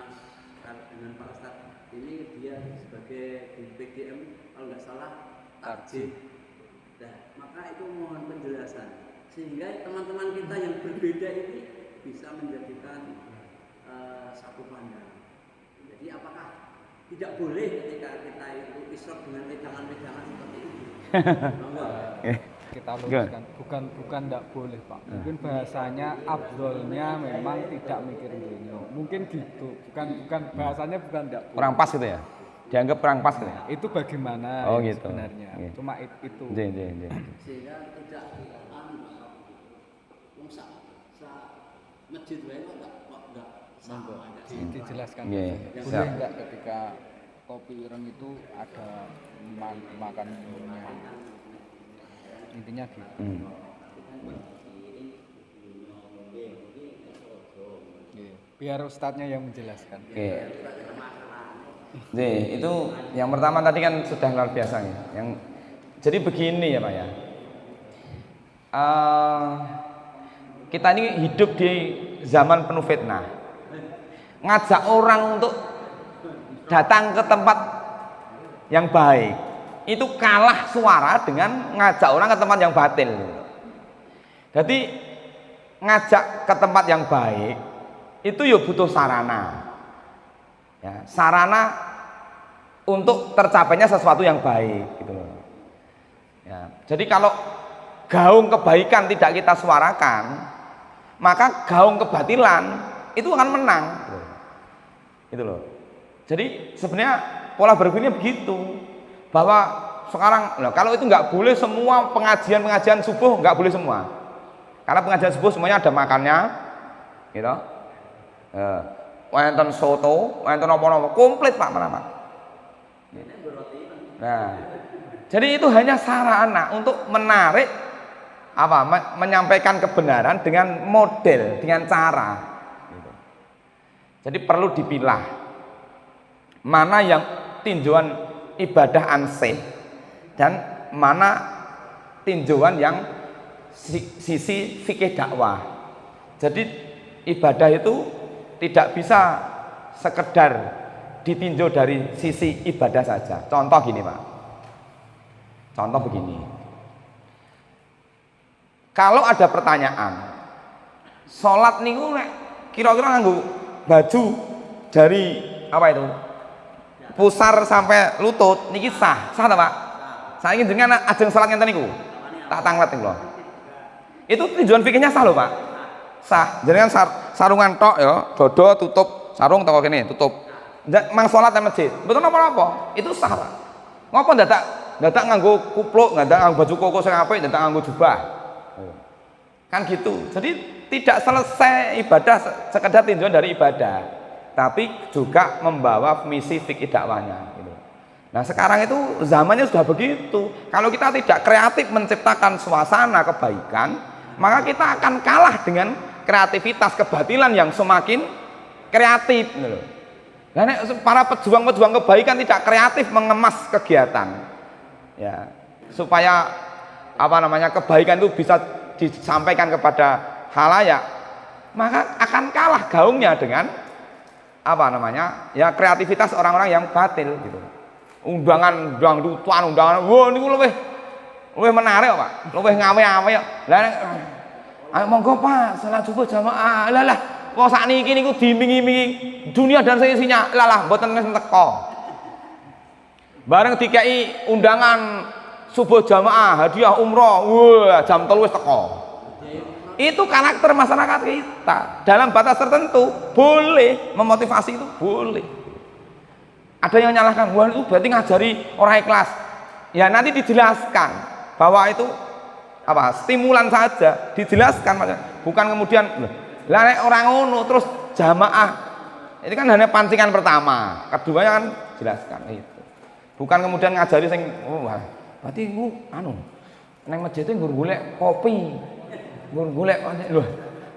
Pak Ustaz ini dia sebagai di PDM kalau nggak salah takjil. Nah, maka itu mohon penjelasan sehingga teman-teman kita yang berbeda ini bisa menjadikan satu pandangan. Jadi apakah tidak boleh ketika kita itu isrok dengan wedangan-wedangan seperti itu? Kita luruskan, bukan tidak boleh Pak. Mungkin bahasanya afdolnya memang tidak mikir dunia. Mungkin gitu, bukan bahasanya bukan tidak boleh. Kurang pas gitu ya? Dianggap kurang pas gitu ya? Itu bagaimana gitu. Sebenarnya? Cuma itu. Sehingga tidak masjid lain enggak sama. Dijelaskan. Boleh enggak ketika kopi ireng itu ada makan minumnya? Intinya gitu. Biar ustadznya yang menjelaskan. Itu yang pertama tadi kan sudah luar biasa ya. Jadi begini ya Pak ya. Kita ini hidup di zaman penuh fitnah. Ngajak orang untuk datang ke tempat yang baik itu kalah suara dengan ngajak orang ke tempat yang batil. Jadi ngajak ke tempat yang baik itu ya butuh sarana. Ya, sarana untuk tercapainya sesuatu yang baik gitu loh. Ya, jadi kalau gaung kebaikan tidak kita suarakan, maka gaung kebatilan itu akan menang. Gitu loh. Jadi sebenarnya pola berpikirnya begitu. Bahwa sekarang kalau itu nggak boleh semua pengajian subuh nggak boleh semua, karena pengajian subuh semuanya ada makannya, gitu. Wonten soto, wonten apa-apa, komplit Pak Pak. Nah, jadi itu hanya sarana untuk menarik menyampaikan kebenaran dengan model, dengan cara. Gitu. Jadi perlu dipilah mana yang tinjauan ibadah ansih dan mana tinjauan yang sisi fikih dakwah. Jadi ibadah itu tidak bisa sekedar ditinjau dari sisi ibadah saja. Contoh gini Pak, contoh begini, kalau ada pertanyaan sholat niku kira-kira nganggo baju dari apa itu pusar sampai lutut niki sah ta Pak? Saya ingin dengan ajeng salat ngenten niku. Tak tanglet niku lho. Itu tujuan fikihnya sah lho Pak. Sah. Jenengan sarungan tok ya, dodo tutup sarung teko kene tutup. Ndak mang salat nang masjid. Mboten napa-napa. Itu sah Pak. Ngopo ndadak nganggo kupluk, ndadak nganggo baju koko sing apik, ndadak nganggo jubah. Kan gitu. Jadi tidak selesai ibadah sekedar tinjauan dari ibadah, tapi juga membawa misi fikih dakwahnya gitu. Nah sekarang itu zamannya sudah begitu. Kalau kita tidak kreatif menciptakan suasana kebaikan, maka kita akan kalah dengan kreativitas kebatilan yang semakin kreatif gitu. Nah, para pejuang-pejuang kebaikan tidak kreatif mengemas kegiatan ya, supaya kebaikan itu bisa disampaikan kepada halayak, maka akan kalah gaungnya dengan kreativitas orang-orang yang batil gitu. Undangan dangdutan, undangan, wah niku luwih menarik Pak, luwih ngawe-ngawe. Lah Ayo monggo Pak, salat subuh jamaah. Lah wong sakniki niku diiming-imingi dunia dan seisinya. Lah mboten teko. Bareng dikai undangan subuh jamaah, hadiah umroh. Wah, jam 3 wis teko. Itu karakter masyarakat kita. Dalam batas tertentu boleh memotivasi, itu boleh. Ada yang nyalahkan, wah itu berarti ngajari orang ikhlas. Ya nanti dijelaskan bahwa itu apa? Stimulan saja, dijelaskan bukan kemudian lah orang ngono terus jamaah. Ini kan hanya pancingan pertama, keduanya kan jelaskan itu. Bukan kemudian ngajari sing wah, berarti ku anu nang masjid itu golek kopi. Golek loh.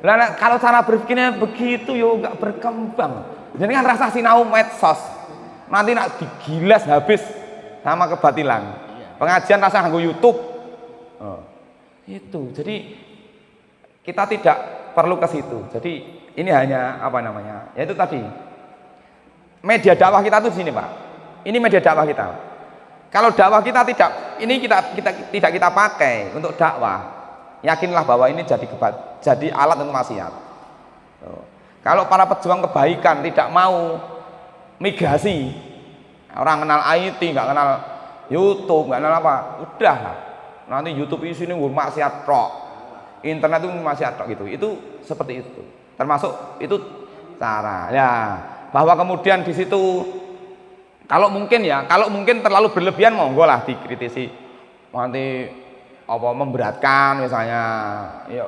Lah kalau cara berpikirnya begitu yo enggak berkembang. Jadi kan rasa sinau medsos. Nanti nak digilas habis sama kebatilan. Pengajian rasa nganggo YouTube. Itu. Jadi kita tidak perlu ke situ. Jadi ini hanya apa namanya? Yaitu tadi. Media dakwah kita tuh di sini, Pak. Ini media dakwah kita. Kalau dakwah kita tidak tidak kita pakai untuk dakwah, yakinlah bahwa ini jadi alat untuk maksiat. Kalau para pejuang kebaikan tidak mau migrasi, orang kenal IT, nggak kenal YouTube, nggak kenal apa, udah lah. Nanti YouTube isinya maksiat tok, internet itu maksiat tok gitu. Itu seperti itu. Termasuk itu cara. Ya, bahwa kemudian di situ kalau mungkin terlalu berlebihan monggo lah dikritisi. Nanti apa memberatkan misalnya ya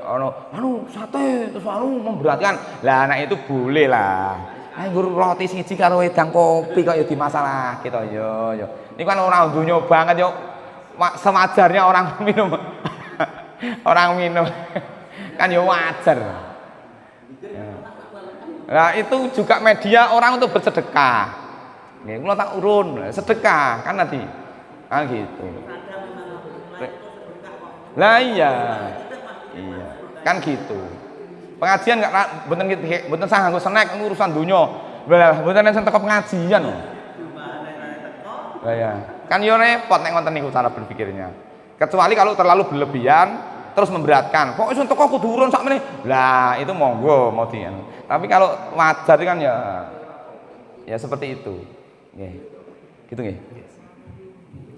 sate terus memberatkan lah anak itu boleh lah nggur roti siji karo wedang kopi kok ya dimasalah gitu yo ini kan orang dunia banget yo semajarnya orang minum kan yo wajar nah itu juga media orang untuk bersedekah kalau tak urun sedekah kan nanti kan gitu. Lah iya kan gitu. Pengajian enggak mboten sah nganggo snack urusan donya. Lah mboten enten teko pengajian. Lah ya. Kan yo repot nek ngoten niku cara berpikirnya. Kecuali kalau terlalu berlebihan terus memberatkan. Kok iso teko kudu urun sakmene. Lah itu monggo mau dian. Tapi kalau wajar kan ya seperti itu. Nggih. Gitu nggih.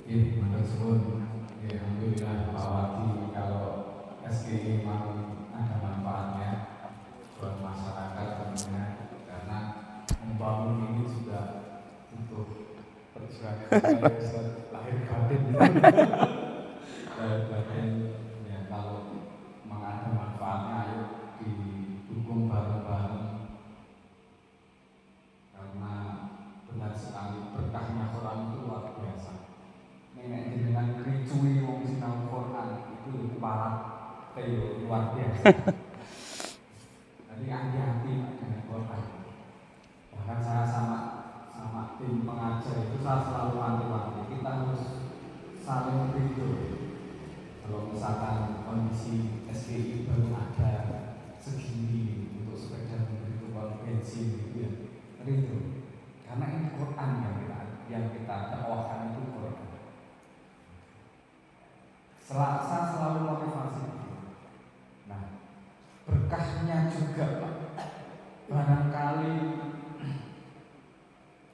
Nggih, matur suwun. Alhamdulillah Pak Wati, kalau SGI memang ada manfaatnya buat masyarakat tentunya, karena membangun ini juga butuh perjuangan lahir batin. Lahir batin ya, kalau memang ada manfaatnya ayo didukung bareng-bareng, karena benar sekali berkahnya Quran itu luar biasa. Nenek jenengan ricui wong sinau Quran itu parat luar biasa. Jadi hati-hati dengan Quran. Bahkan saya sama tim pengajar itu saya selalu wanti-wanti kita harus saling ridho. Kalau misalkan kondisi SGI baru ada segini untuk sekedar memberi uang bensin gitu ya, ridho. Karena ini Quran yang kita dakwahkan itu Quran. Saya selalu motivasi. Nah, berkahnya juga Pak. Barangkali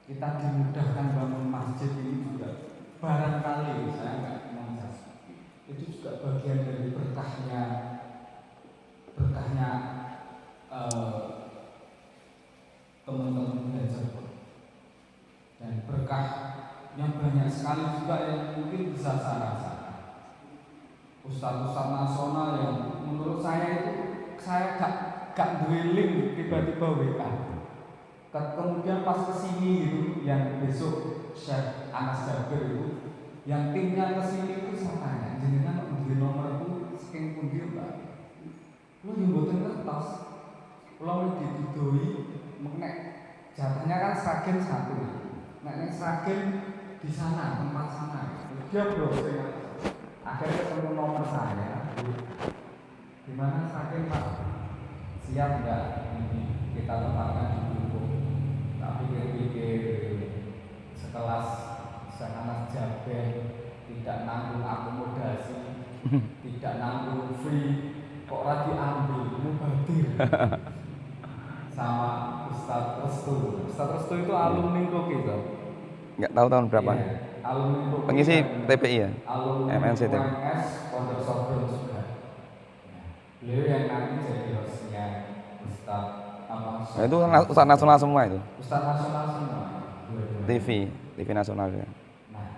kita dimudahkan bangun masjid ini juga. Barangkali saya nggak menjudge. Itu juga bagian dari berkahnya teman-teman belajar. Dan berkah yang banyak sekali juga yang mungkin bisa saya rasakan. Ustadz nasional yang menurut saya itu saya gak dwelling tiba-tiba WA. Kemudian pas kesini gitu, yang besok Syekh Anas Jabir itu, yang timnya kesini itu saya tanya, jenengan di nomor itu sekian pundi Mbak? Lu yang boten kertas, kalau dididoi, nek jatahnya kan sragen 1. Nek sragen di sana, tempat sana. Dia browsing. Akhirnya ketemu nomor saya. Gimana sakit Pak? Siap enggak? Ini kita tetapkan di grup. Tapi pikir-pikir sekelas Syekh Anas Jabir tidak nanggung akomodasi, tidak nanggung free, kok ora diambil mubadir. Sama Ustadz Restu. Ustadz Restu itu alumni Rocky kan? Nggak tahu tahun berapa. Iya, alumni Rocky. Pengisi TPI ya? Alumni MNC TPI. UMS Pondok Sogong juga. Beliau yang nanti jadi hostnya Ustadz apa? Nah, itu Ustadz nasional semua itu. Ustadz nasional semua. TV nasional ya. Nah,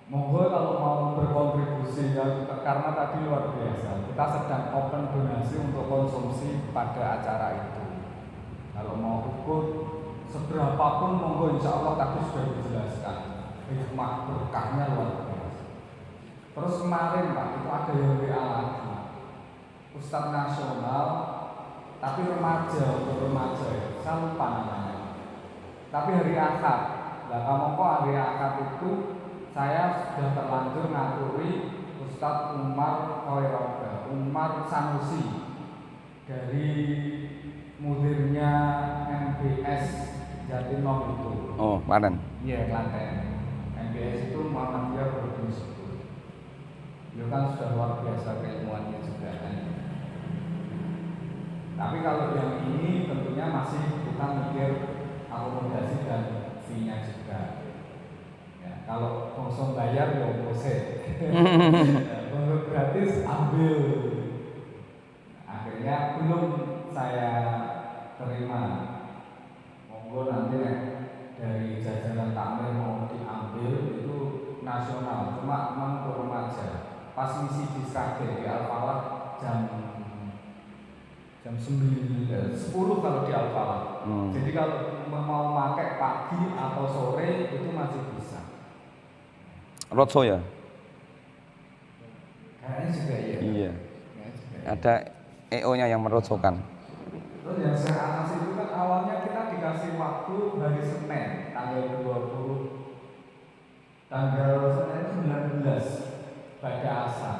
monggo kalau mau berkontribusi ya, karena tadi luar biasa. Kita sedang open donasi untuk konsumsi pada acara itu. Kalau mau ikut seberapapun monggo, insya Allah tadi sudah dijelaskan. Hikmah berkahnya luar biasa. Terus kemarin Pak itu ada yang WA lagi. Ustadz nasional tapi remaja, untuk remaja ya, saya lupa namanya. Tapi hari Ahad, nah kamu kok hari Ahad itu saya sudah terlanjur ngaturi Ustadz Umar Sanusi dari mudirnya MBS Jatinong itu. Oh, Klaten. Iya, Klaten. MBS itu Muhammadiyah Boarding School. Beliau kan sudah luar biasa keilmuannya juga kan. Tapi kalau yang ini tentunya masih kita mikir akomodasi dan fee-nya juga. Ya, kalau kosong bayar ya proses. Kalau gratis ambil. Akhirnya belum saya terima. Monggo nanti dari jajaran takmir mau diambil itu nasional, cuma memang untuk remaja. Pas misi di Sragen di Al-Falah jam 10 kalau di Al-Falah. Jadi kalau mau pakai pagi atau sore itu masih bisa. Roadshow ya? Kayaknya juga iya. Iya. Kayaknya juga iya. Ada EO-nya yang merodshokan. Terus yang saya analisis itu kan awalnya kita dikasih waktu hari Senin tanggal 20, tanggal Senin 19 pada asar.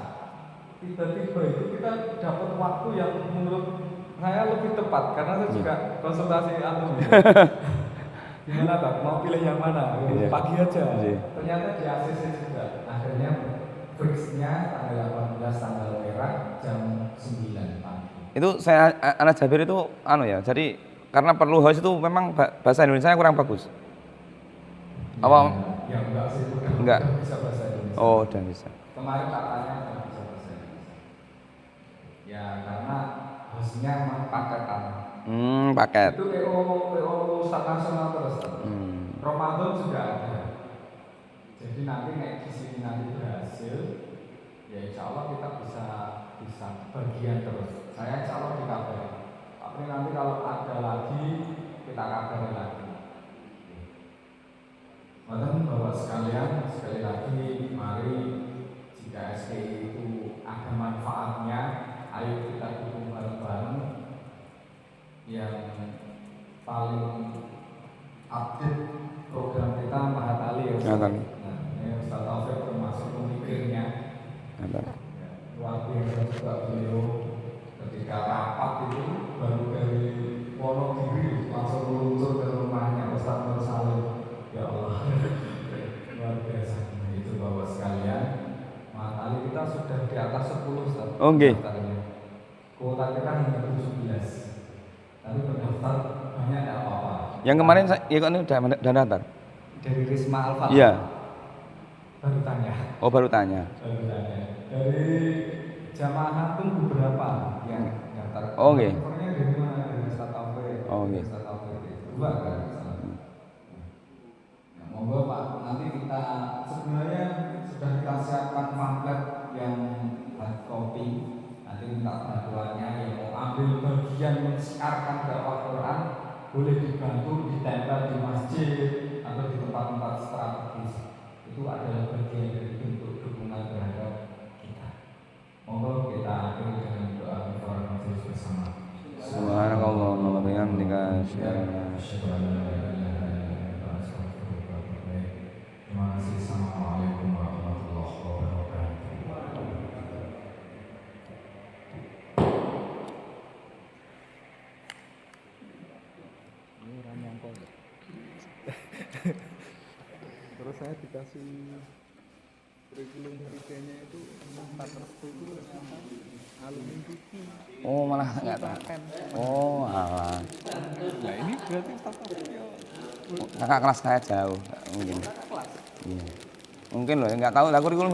Tiba-tiba itu kita dapat waktu yang menurut saya lebih tepat karena saya juga konsultasi alumni. Gimana Pak? Mau pilih yang mana? Iya. Pagi aja. Iya. Ternyata di ACC juga. Akhirnya fixnya tanggal 18 tanggal merah jam 9 pagi. Itu saya Anas Jabir itu ya. Jadi karena perlu host itu memang bahasa Indonesia kurang bagus. Apa? Ya enggak sih, Enggak. bisa bahasa Indonesia. Oh, udah bisa. Kemarin katanya nggak bisa bahasa Indonesia. Ya karena hostnya memang paketan. Paket. Itu PO Ustadz nasional terus. Ramadan juga ada. Jadi nanti di sini nanti berhasil, ya insya Allah kita bisa bagian terus. Saya insya Allah dikabari. Tapi nanti kalau ada lagi kita kabari lagi. Bapak sekalian, sekali lagi mari jika SPI itu ada manfaatnya, ayo kita dukung bareng-bareng. Yang paling update program kita Mahat Ali ya Ustaz. Nah, ini Ustaz Taufik termasuk pemikirnya. Ya, luar biasa juga beliau ketika rapat itu baru dari Wonogiri langsung meluncur ke rumahnya Ustaz Nur Salim. Ya Allah, luar biasa. Nah, itu Bapak sekalian, Mahat Ali kita sudah di atas 10 Ustaz. Oh, nggih. Kuota kita hanya 17. Tapi pendaftar banyak tidak apa-apa. Yang kemarin ya kan ini udah daftar. Dari Risma Al-Fatah. Iya. Baru tanya. Oh, baru tanya. Baru tanya. Dari jamaah pun beberapa yang daftar. Oh, nggih. Nomornya dari mana? Dari Ustaz Taufik. Oh, nggih. Ustaz Taufik. Dua kan? Ya, monggo Pak, nanti kita sebenarnya sudah kita siapkan pamflet yang hard copy. Nanti minta bantuannya yang mau ambil bagian mensiarkan dakwah Quran boleh dibantu ditempel di masjid atau di tempat-tempat strategis. Itu adalah bagian dari bentuk dukungan terhadap kita. Monggo kita akhiri dengan doa kifaratul majelis bersama. Subhanallah wa bihamdika asyhadu Terima kasih. Assalamualaikum warahmatullahi wabarakatuh. Terus saya dikasih kurikulum harianya itu tak terstruktur ternyata alumni Duki. Oh, malah nggak tahu. Oh, alah. Nah ini berarti tatapnya Kakak kelas saya jauh mungkin. Iya. Mungkin loh, nggak tahu lah kurikulum